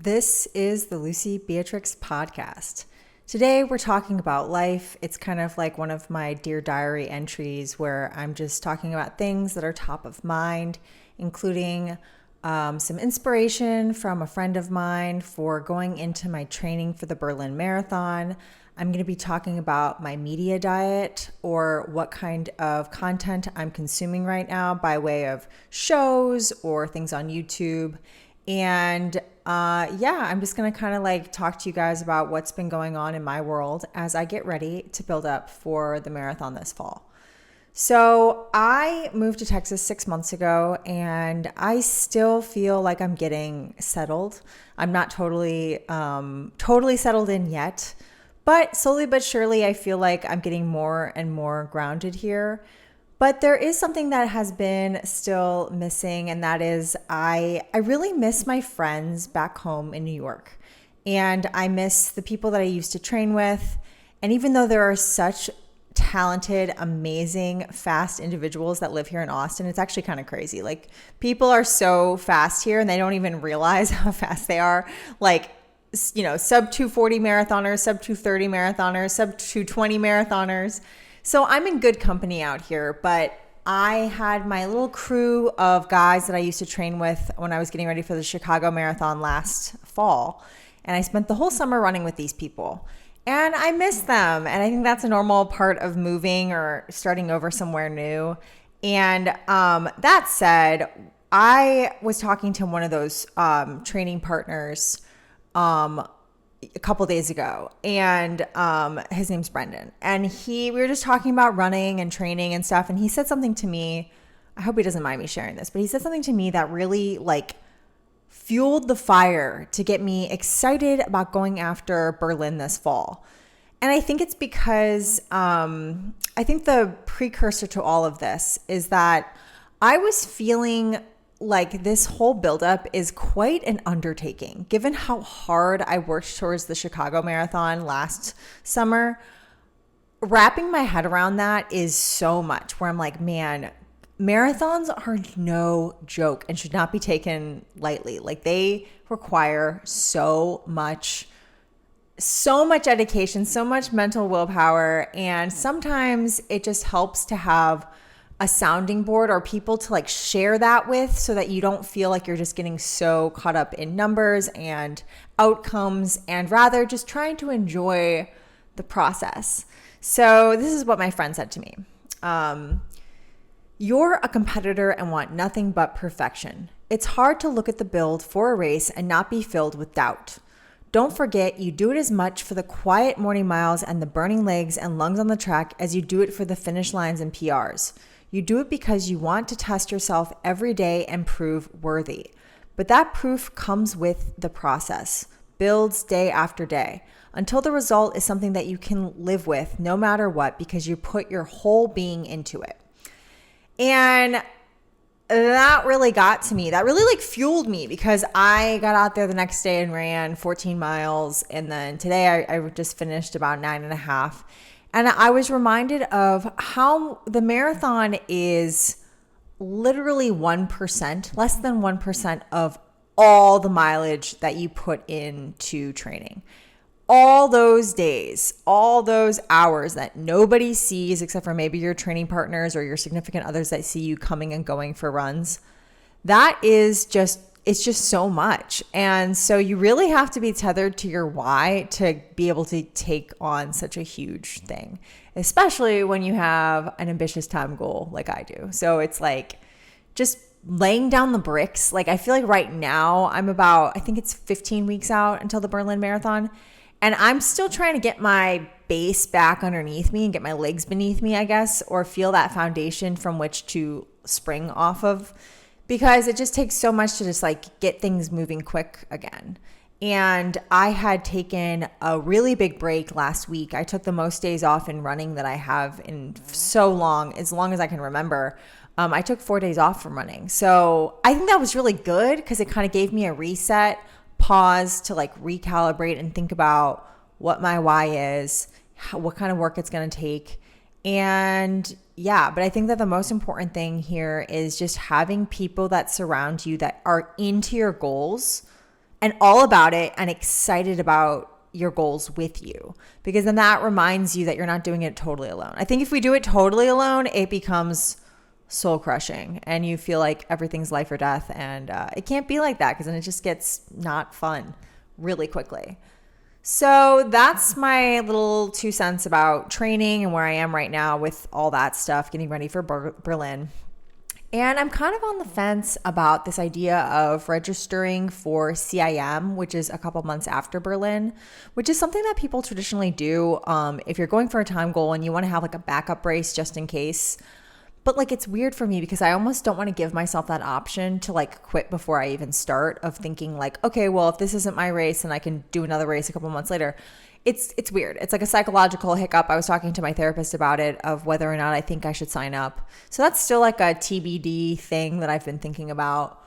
This is the Lucy Beatrix podcast. Today we're talking about life. It's kind of like one of my Dear Diary entries where I'm just talking about things that are top of mind, including some inspiration from a friend of mine for going into my training for the Berlin Marathon. I'm going to be talking about my media diet or what kind of content I'm consuming right now by way of shows or things on YouTube. And I'm just going to kind of like talk to you guys about what's been going on in my world as I get ready to build up for the marathon this fall. So I moved to Texas 6 months ago, and I still feel like I'm getting settled. I'm not totally settled in yet, but slowly but surely I feel like I'm getting more and more grounded here. But there is something that has been still missing, and that is I really miss my friends back home in New York. And I miss the people that I used to train with. And even though there are such talented, amazing, fast individuals that live here in Austin, it's actually kind of crazy. Like, people are so fast here and they don't even realize how fast they are. Like, you know, sub 240 marathoners, sub 230 marathoners, sub 220 marathoners. So I'm in good company out here, but I had my little crew of guys that I used to train with when I was getting ready for the Chicago Marathon last fall. And I spent the whole summer running with these people. And I miss them. And I think that's a normal part of moving or starting over somewhere new. And that said, I was talking to one of those training partners a couple days ago, and his name's Brendan, and we were just talking about running and training and stuff, and he said something to me. I hope he doesn't mind me sharing this, but he said something to me that really fueled the fire to get me excited about going after Berlin this fall. And I think it's because I think the precursor to all of this is that I was feeling like this whole buildup is quite an undertaking, given how hard I worked towards the Chicago Marathon last summer. Wrapping my head around that is so much, where I'm like, man, marathons are no joke and should not be taken lightly. Like, they require so much dedication, so much mental willpower. And sometimes it just helps to have a sounding board or people to share that with, so that you don't feel like you're just getting so caught up in numbers and outcomes, and rather just trying to enjoy the process. So this is what my friend said to me. You're a competitor and want nothing but perfection. It's hard to look at the build for a race and not be filled with doubt. Don't forget, you do it as much for the quiet morning miles and the burning legs and lungs on the track as you do it for the finish lines and PRs. You do it because you want to test yourself every day and prove worthy. But that proof comes with the process, builds day after day, until the result is something that you can live with no matter what, because you put your whole being into it. And that really got to me. That really fueled me, because I got out there the next day and ran 14 miles. And then today I just finished about 9.5. And I was reminded of how the marathon is literally 1%, less than 1% of all the mileage that you put into training. All those days, all those hours that nobody sees except for maybe your training partners or your significant others that see you coming and going for runs. That is it's just so much. And so you really have to be tethered to your why to be able to take on such a huge thing, especially when you have an ambitious time goal like I do. So it's just laying down the bricks. I feel like right now I think it's 15 weeks out until the Berlin Marathon. And I'm still trying to get my base back underneath me and get my legs beneath me, I guess, or feel that foundation from which to spring off of, because it just takes so much to just get things moving quick again. And I had taken a really big break last week. I took the most days off in running that I have in so long as I can remember. I took 4 days off from running. So I think that was really good, because it kind of gave me a reset, pause to recalibrate and think about what my why is, what kind of work it's going to take. And yeah, but I think that the most important thing here is just having people that surround you that are into your goals and all about it and excited about your goals with you, because then that reminds you that you're not doing it totally alone. I think if we do it totally alone, it becomes soul crushing and you feel like everything's life or death, and it can't be like that, because then it just gets not fun really quickly. So that's my little 2 cents about training and where I am right now with all that stuff, getting ready for Berlin. And I'm kind of on the fence about this idea of registering for CIM, which is a couple months after Berlin, which is something that people traditionally do if you're going for a time goal and you want to have like a backup race just in case. But like, it's weird for me because I almost don't want to give myself that option to like quit before I even start, of thinking like, okay, well, if this isn't my race and I can do another race a couple months later. It's weird. It's like a psychological hiccup. I was talking to my therapist about it, of whether or not I think I should sign up. So that's still like a TBD thing that I've been thinking about.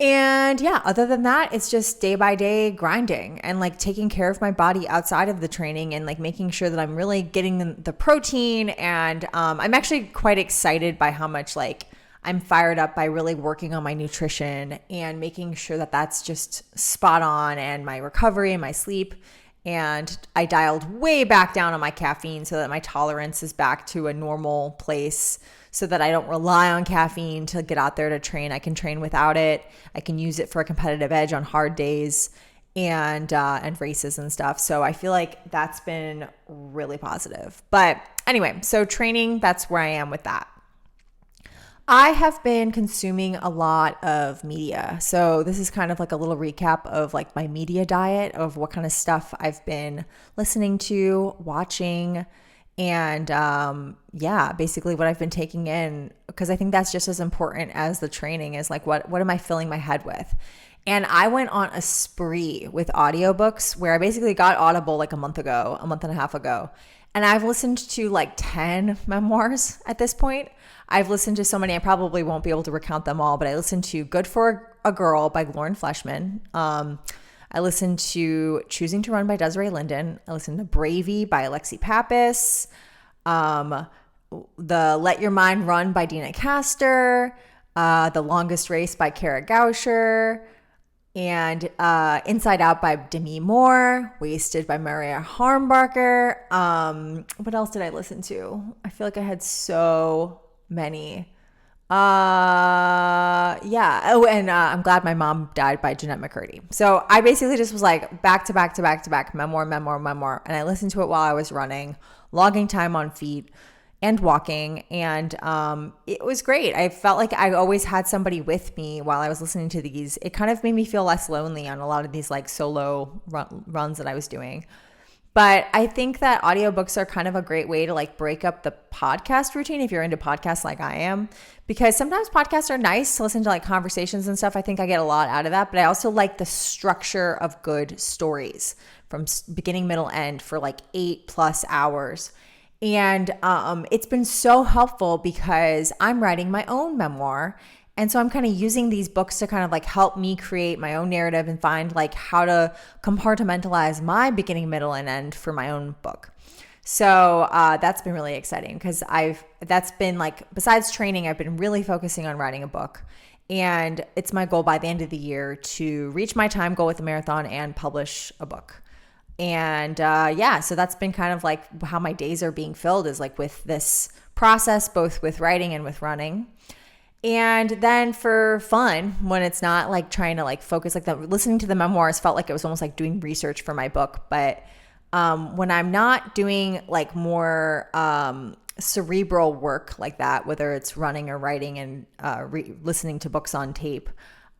And yeah, other than that, it's just day by day grinding and like taking care of my body outside of the training, and like making sure that I'm really getting the protein. And I'm actually quite excited by how much like I'm fired up by really working on my nutrition and making sure that that's just spot on, and my recovery and my sleep. And I dialed way back down on my caffeine so that my tolerance is back to a normal place, so that I don't rely on caffeine to get out there to train. I can train without it. I can use it for a competitive edge on hard days and races and stuff. So I feel like that's been really positive. But anyway, so training, that's where I am with that. I have been consuming a lot of media. So this is kind of like a little recap of like my media diet, of what kind of stuff I've been listening to, watching, and basically what I've been taking in, because I think that's just as important as the training, is like what am I filling my head with? And I went on a spree with audiobooks where I basically got Audible like a month and a half ago. And I've listened to like 10 memoirs at this point. I've listened to so many, I probably won't be able to recount them all, but I listened to Good for a Girl by Fleshman. I listened to Choosing to Run by Desiree Linden. I listened to Bravey by Alexi Pappas. The Let Your Mind Run by Dina Castor. The Longest Race by Kara Gauscher. And Inside Out by Demi Moore. Wasted by Maria Harmbarker. What else did I listen to? I feel like I had so many. I'm Glad My Mom Died by Jeanette McCurdy. So I basically just was like back to back, memoir. And I listened to it while I was running, logging time on feet and walking. And it was great. I felt like I always had somebody with me while I was listening to these. It kind of made me feel less lonely on a lot of these like solo runs that I was doing. But I think that audiobooks are kind of a great way to like break up the podcast routine if you're into podcasts like I am, because sometimes podcasts are nice to listen to like conversations and stuff. I think I get a lot out of that, but I also like the structure of good stories from beginning, middle, end for like 8+ hours. And it's been so helpful because I'm writing my own memoir. And so I'm kind of using these books to kind of like help me create my own narrative and find like how to compartmentalize my beginning, middle, and end for my own book. So that's been really exciting, because that's been like, besides training, I've been really focusing on writing a book. And it's my goal by the end of the year to reach my time goal with the marathon and publish a book. And so that's been kind of like how my days are being filled, is like with this process, both with writing and with running. And then for fun, when it's not like trying to like focus like that, listening to the memoirs felt like it was almost like doing research for my book. But when I'm not doing like more cerebral work like that, whether it's running or writing and listening to books on tape,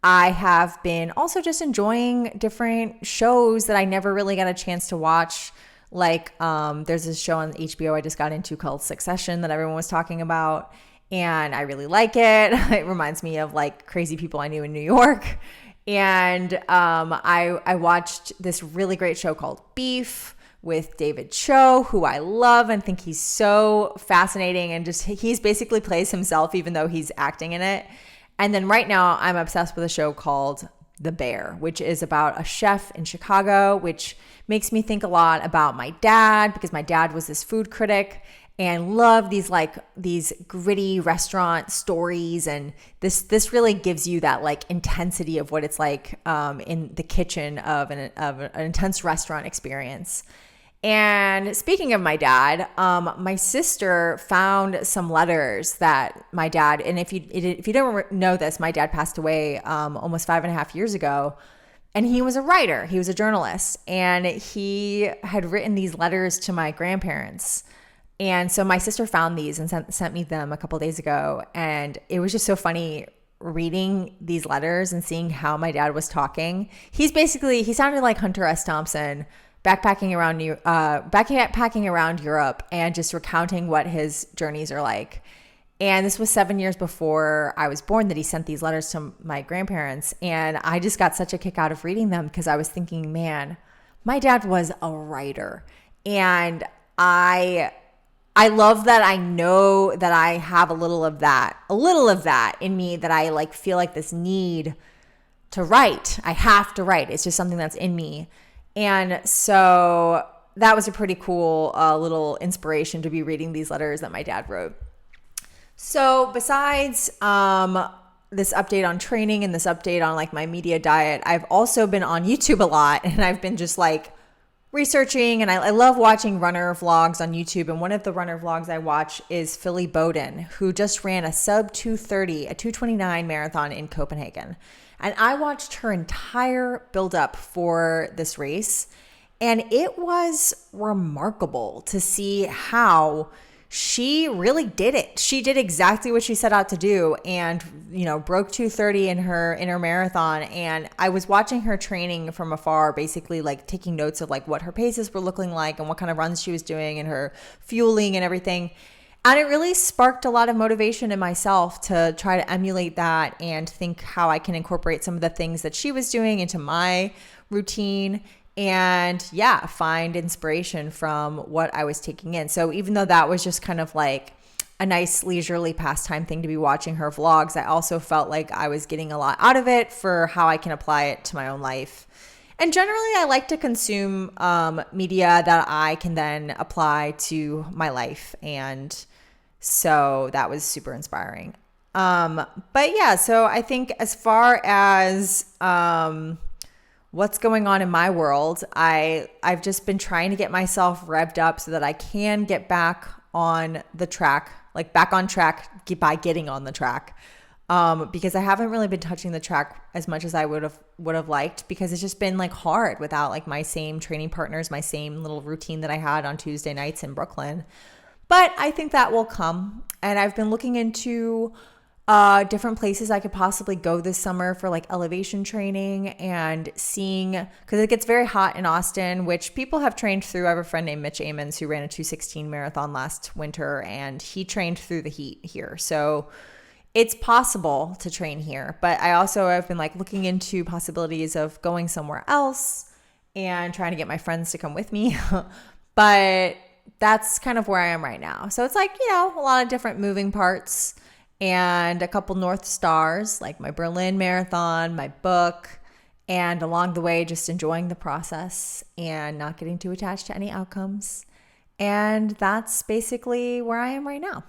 I have been also just enjoying different shows that I never really got a chance to watch. Like there's this show on HBO I just got into called Succession that everyone was talking about. And I really like it. It reminds me of like crazy people I knew in New York. And I watched this really great show called Beef with David Cho, who I love and think he's so fascinating. And just he's basically plays himself even though he's acting in it. And then right now I'm obsessed with a show called The Bear, which is about a chef in Chicago, which makes me think a lot about my dad, because my dad was this food critic. and love these gritty restaurant stories. And this really gives you that like intensity of what it's like in the kitchen of an intense restaurant experience. And speaking of my dad, my sister found some letters that my dad, and if you don't know this, my dad passed away almost 5.5 years ago. And he was a writer. He was a journalist. And he had written these letters to my grandparents. And so my sister found these and sent me them a couple days ago. And it was just so funny reading these letters and seeing how my dad was talking. He sounded like Hunter S. Thompson backpacking around Europe and just recounting what his journeys are like. And this was 7 years before I was born that he sent these letters to my grandparents. And I just got such a kick out of reading them because I was thinking, man, my dad was a writer. And I love that I know that I have a little of that in me, that I like feel like this need to write. I have to write. It's just something that's in me. And so that was a pretty cool little inspiration to be reading these letters that my dad wrote. So besides this update on training and this update on like my media diet, I've also been on YouTube a lot, and I've been just like researching, and I love watching runner vlogs on YouTube. And one of the runner vlogs I watch is Philly Bowden, who just ran a sub 2:30, a 2:29 marathon in Copenhagen. And I watched her entire build up for this race, and it was remarkable to see how she really did it. She did exactly what she set out to do, and broke 2:30 in her marathon. And I was watching her training from afar, basically like taking notes of like what her paces were looking like and what kind of runs she was doing and her fueling and everything. And it really sparked a lot of motivation in myself to try to emulate that and think how I can incorporate some of the things that she was doing into my routine. And find inspiration from what I was taking in. So even though that was just kind of like a nice leisurely pastime thing to be watching her vlogs, I also felt like I was getting a lot out of it for how I can apply it to my own life. And generally, I like to consume media that I can then apply to my life. And so that was super inspiring. So I think as far as what's going on in my world, I've just been trying to get myself revved up so that I can get back on the track, like back on track by getting on the track. Because I haven't really been touching the track as much as I would have liked, because it's just been like hard without like my same training partners, my same little routine that I had on Tuesday nights in Brooklyn. But I think that will come. And I've been looking into different places I could possibly go this summer for like elevation training, and seeing, because it gets very hot in Austin, which people have trained through. I have a friend named Mitch Amons who ran a 2:16 marathon last winter, and he trained through the heat here. So it's possible to train here, but I also have been like looking into possibilities of going somewhere else and trying to get my friends to come with me. But that's kind of where I am right now. So it's like, a lot of different moving parts and a couple North Stars, like my Berlin Marathon, my book, and along the way, just enjoying the process and not getting too attached to any outcomes. And that's basically where I am right now.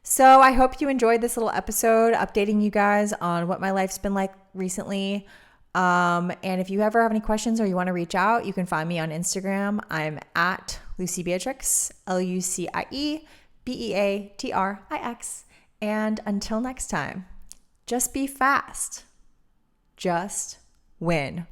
So I hope you enjoyed this little episode, updating you guys on what my life's been like recently. And if you ever have any questions or you want to reach out, you can find me on Instagram. I'm at Lucy Beatrix, LucyBeatrix. And until next time, just be fast. Just win.